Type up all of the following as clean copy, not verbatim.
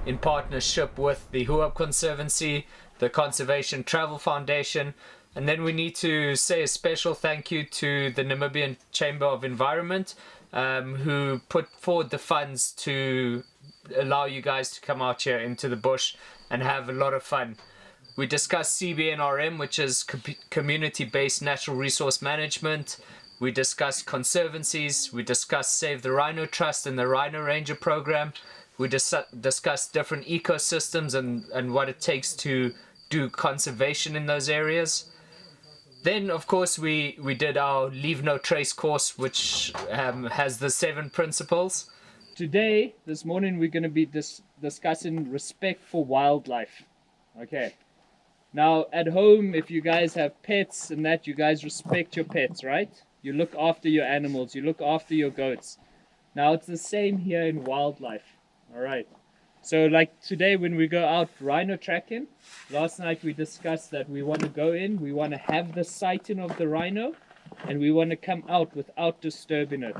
in partnership with the Huab Conservancy, the Conservation Travel Foundation, and then we need to say a special thank you to the Namibian Chamber of Environment, who put forward the funds to allow you guys to come out here into the bush and have a lot of fun. We discussed CBNRM, which is community-based natural resource management. We discussed conservancies. We discussed Save the Rhino Trust and the Rhino Ranger program. We discussed different ecosystems and what it takes to do conservation in those areas. Then, of course, we did our Leave No Trace course, which has the 7 principles. Today, this morning, we're going to be discussing respect for wildlife. Okay. Now, at home, if you guys have pets and that, you guys respect your pets, right? You look after your animals. You look after your goats. Now, it's the same here in wildlife. All right. So, like today, when we go out rhino tracking, last night we discussed that we want to go in, we want to have the sighting of the rhino, and we want to come out without disturbing it.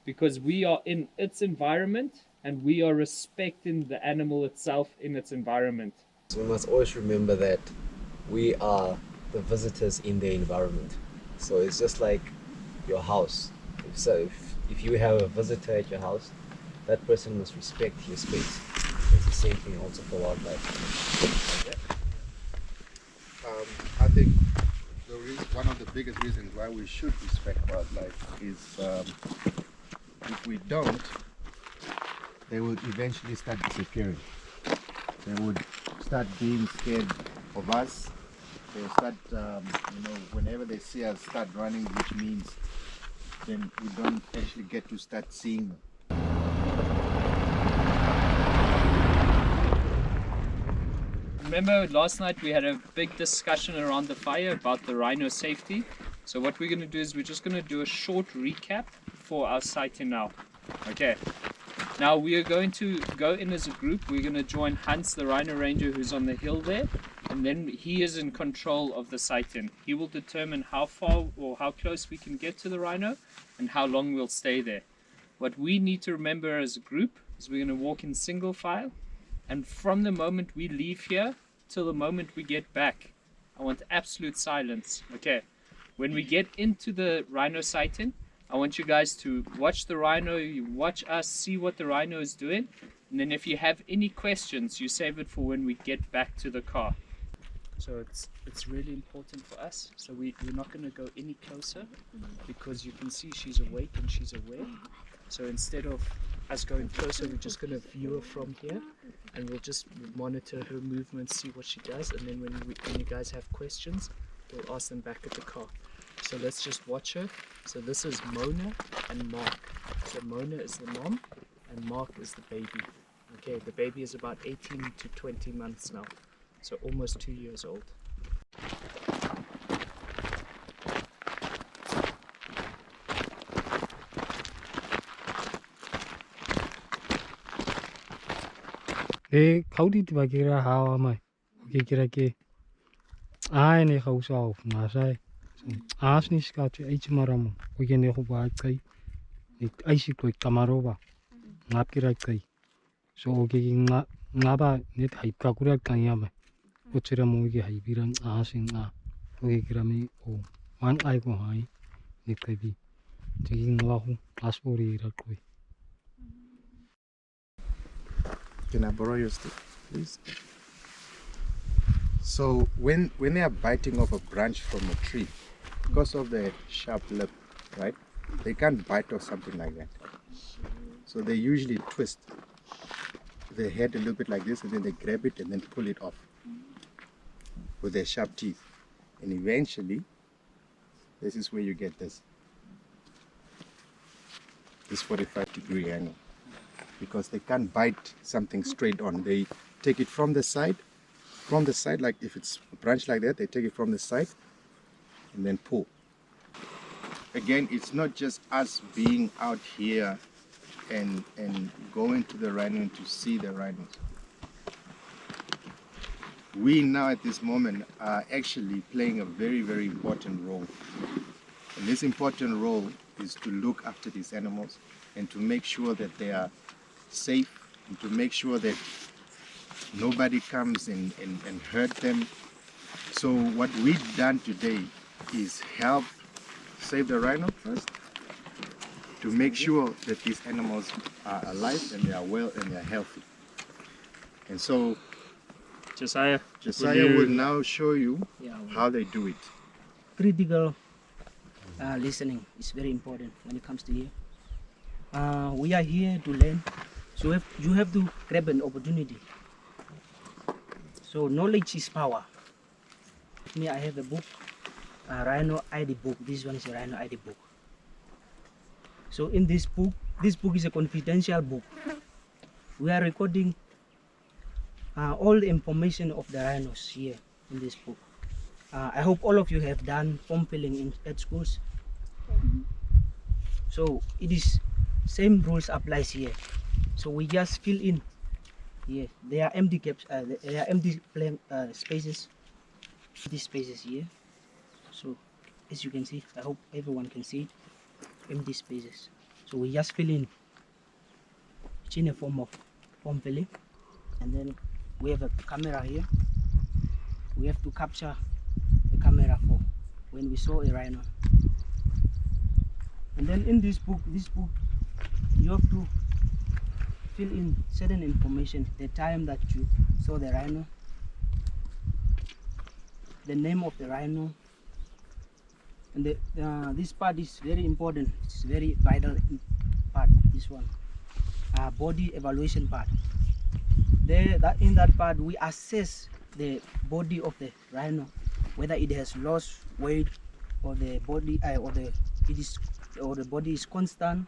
Because we are in its environment, and we are respecting the animal itself in its environment. So we must always remember that we are the visitors in the environment. So it's just like your house. So if you have a visitor at your house, that person must respect your space. It's the same thing also for wildlife. I think one of the biggest reasons why we should respect wildlife is if we don't, they will eventually start disappearing. They would start being scared of us. They'll start, whenever they see us start running, which means then we don't actually get to start seeing them. Remember last night we had a big discussion around the fire about the rhino safety. So what we're going to do is we're just going to do a short recap for our sighting now. Okay. Now we are going to go in as a group. We're going to join Hans, the Rhino Ranger, who's on the hill there, and then he is in control of the sighting. He will determine how far or how close we can get to the rhino and how long we'll stay there. What we need to remember as a group is we're going to walk in single file, and from the moment we leave here till the moment we get back, I want absolute silence. Okay, when we get into the rhino sighting, I want you guys to watch the rhino, you watch us, see what the rhino is doing, and then if you have any questions, you save it for when we get back to the car. So it's really important for us, so we're not going to go any closer because you can see she's awake and she's aware. So instead of us going closer, we're just going to view her from here, and we'll just monitor her movements, see what she does, and then when you guys have questions, we'll ask them back at the car. So let's just watch her. So this is Mona and Mark. So Mona is the mom and Mark is the baby. Okay, the baby is about 18 to 20 months now. So almost 2 years old. Kaudi tu bakira hawa mai. Kira ke. Ai ne kausa of nasai. Asni skatu aichmaramu. Kugene huba kai. Aisikoi kamaroba. Ngapkira kai. So ngaba net haipakura kanyama. Kuchira mugi haibiran asinga. Kira me o one ai ko hai. Nikabi. Taking lahu aspori rakoi. Can I borrow your stick, please? So when they are biting off a branch from a tree, because of the sharp lip, right, they can't bite off something like that. So they usually twist their head a little bit like this, and then they grab it and then pull it off with their sharp teeth. And eventually, this is where you get this 45-degree angle. Because they can't bite something straight on. They take it from the side, like if it's a branch like that, they take it from the side and then pull. Again, it's not just us being out here and going to the rhino and to see the rhinos. We now at this moment are actually playing a very, very important role. And this important role is to look after these animals and to make sure that they are safe, and to make sure that Nobody comes and hurt them. So what we've done today is help save the rhino first, to make sure that these animals are alive and they are well and they are healthy. And so Jesayas, Jesayas will now show you how they do it. Critical listening is very important when it comes to here. We are here to learn, so you have to grab an opportunity. So knowledge is power. Me, I have a book, a Rhino ID book. This one is a Rhino ID book. So in this book is a confidential book. We are recording all the information of the rhinos here in this book. I hope all of you have done form filling at schools. So it is same rules applies here. So we just fill in here. There are empty gaps. There are empty spaces. These spaces here. So as you can see, I hope everyone can see it. Empty spaces. So we just fill in. It's in a form of form filling, and then we have a camera here. We have to capture the camera for when we saw a rhino. And then in this book, you have to fill in certain information: the time that you saw the rhino, the name of the rhino, and this part is very important. It's very vital part. This one, body evaluation part. In that part, we assess the body of the rhino, whether it has lost weight, or the body, or the body is constant,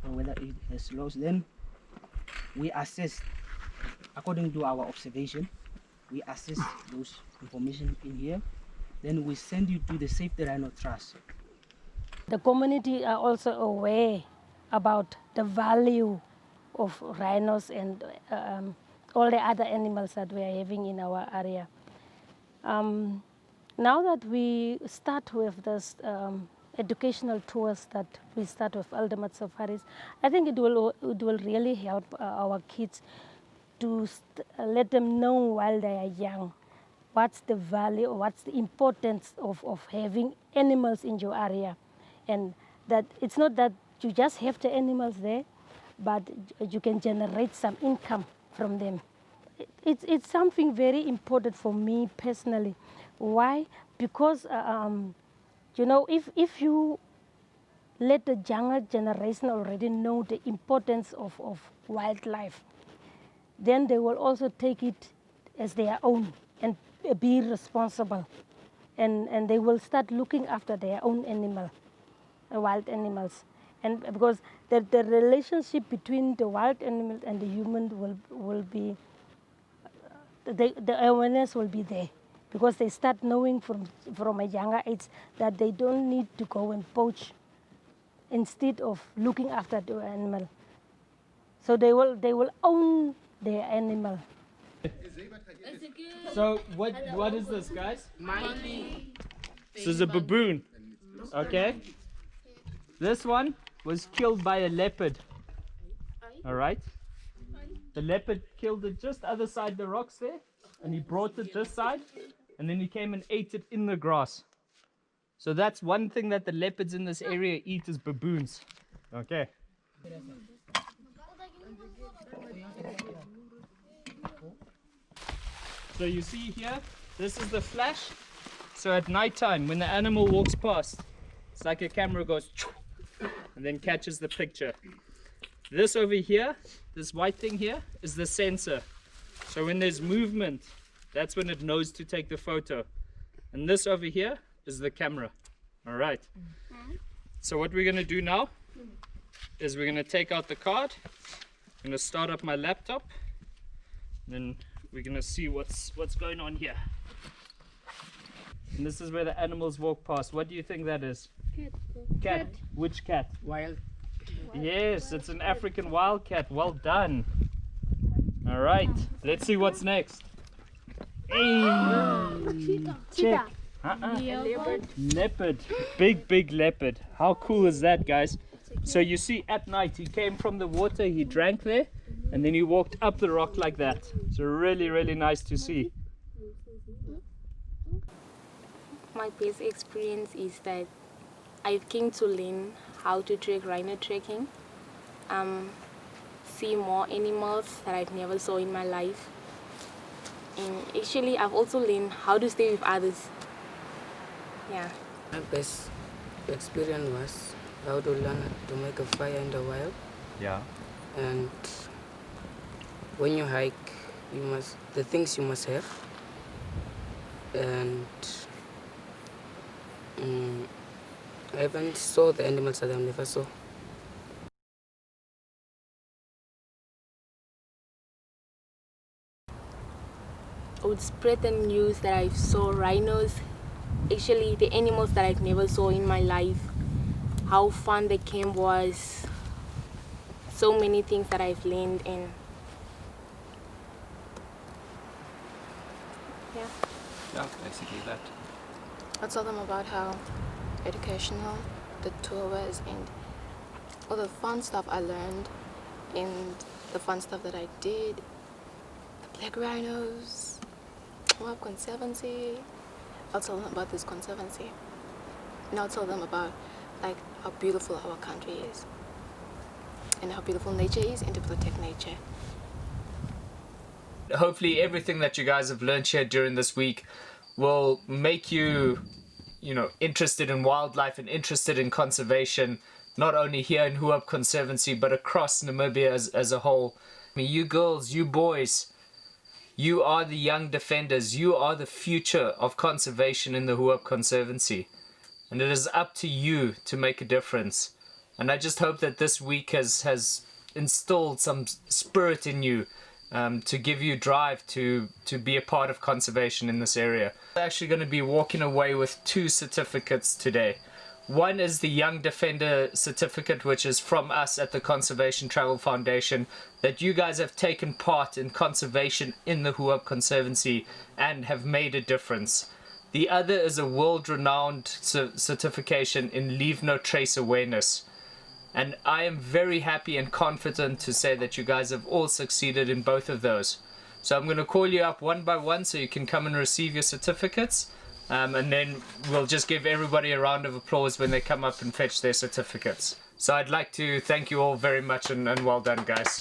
or whether it has lost. Then we assess according to our observation. We assess those information in here. Then we send you to the Save the Rhino Trust. The community are also aware about the value of rhinos and all the other animals that we are having in our area. Now that we start with this educational tours that we start with ultimate safaris, I think it will really help our kids to let them know while they are young what's the value, what's the importance of having animals in your area, and that it's not that you just have the animals there, but you can generate some income from them. It's something very important for me personally. Why? Because you know, if you let the younger generation already know the importance of wildlife, then they will also take it as their own and be responsible, and they will start looking after their own wild animals. And because the relationship between the wild animal and the human will be, the awareness will be there, because they start knowing from a younger age that they don't need to go and poach instead of looking after the animal. So they will own their animal. So what is this, guys? Monkey. This is a baboon. Okay. This one was killed by a leopard. All right. The leopard killed it just other side the rocks there, and he brought it this side, and then he came and ate it in the grass. So that's one thing that the leopards in this area eat, is baboons. Okay. So you see here, this is the flash. So at night time, when the animal walks past, it's like a camera goes and then catches the picture. This over here, this white thing here, is the sensor. So when there's movement, that's when it knows to take the photo. And this over here is the camera. All right. So what we're going to do now is we're going to take out the card. I'm going to start up my laptop. And then we're going to see what's going on here. And this is where the animals walk past. What do you think that is? Cat. Which cat? Wild. Yes, it's an African wildcat. Well done. All right, let's see what's next. Hey, check. Leopard. Big leopard. How cool is that, guys? So you see, at night he came from the water, he drank there, and then you walked up the rock like that. So really, really nice to see. My best experience is that I came to learn how to trek rhino trekking, see more animals that I've never saw in my life. And actually, I've also learned how to stay with others. Yeah. My best experience was how to learn to make a fire in the wild. Yeah. And when you hike, the things you must have. And I haven't saw the animals that I never saw. I would spread the news that I saw rhinos, actually the animals that I've never saw in my life, how fun the camp was, so many things that I've learned, and Yeah, basically that. I told them about how educational the tour was and all the fun stuff I learned and the fun stuff that I did. The black rhinos, Huab Conservancy. I'll tell them about this conservancy. And I'll tell them about like how beautiful our country is and how beautiful nature is and to protect nature. Hopefully everything that you guys have learned here during this week will make you, interested in wildlife and interested in conservation, not only here in Huab Conservancy, but across Namibia as a whole. I mean, you girls, you boys, you are the young defenders. You are the future of conservation in the Huab Conservancy. And it is up to you to make a difference. And I just hope that this week has instilled some spirit in you, to give you drive to be a part of conservation in this area. I'm actually going to be walking away with 2 certificates today. One is the Young Defender certificate, which is from us at the Conservation Travel Foundation, that you guys have taken part in conservation in the Huab Conservancy and have made a difference. The other is a world-renowned certification in Leave No Trace Awareness. And I am very happy and confident to say that you guys have all succeeded in both of those. So I'm going to call you up one by one so you can come and receive your certificates. And then we'll just give everybody a round of applause when they come up and fetch their certificates. So I'd like to thank you all very much and well done, guys.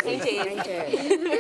Thank you.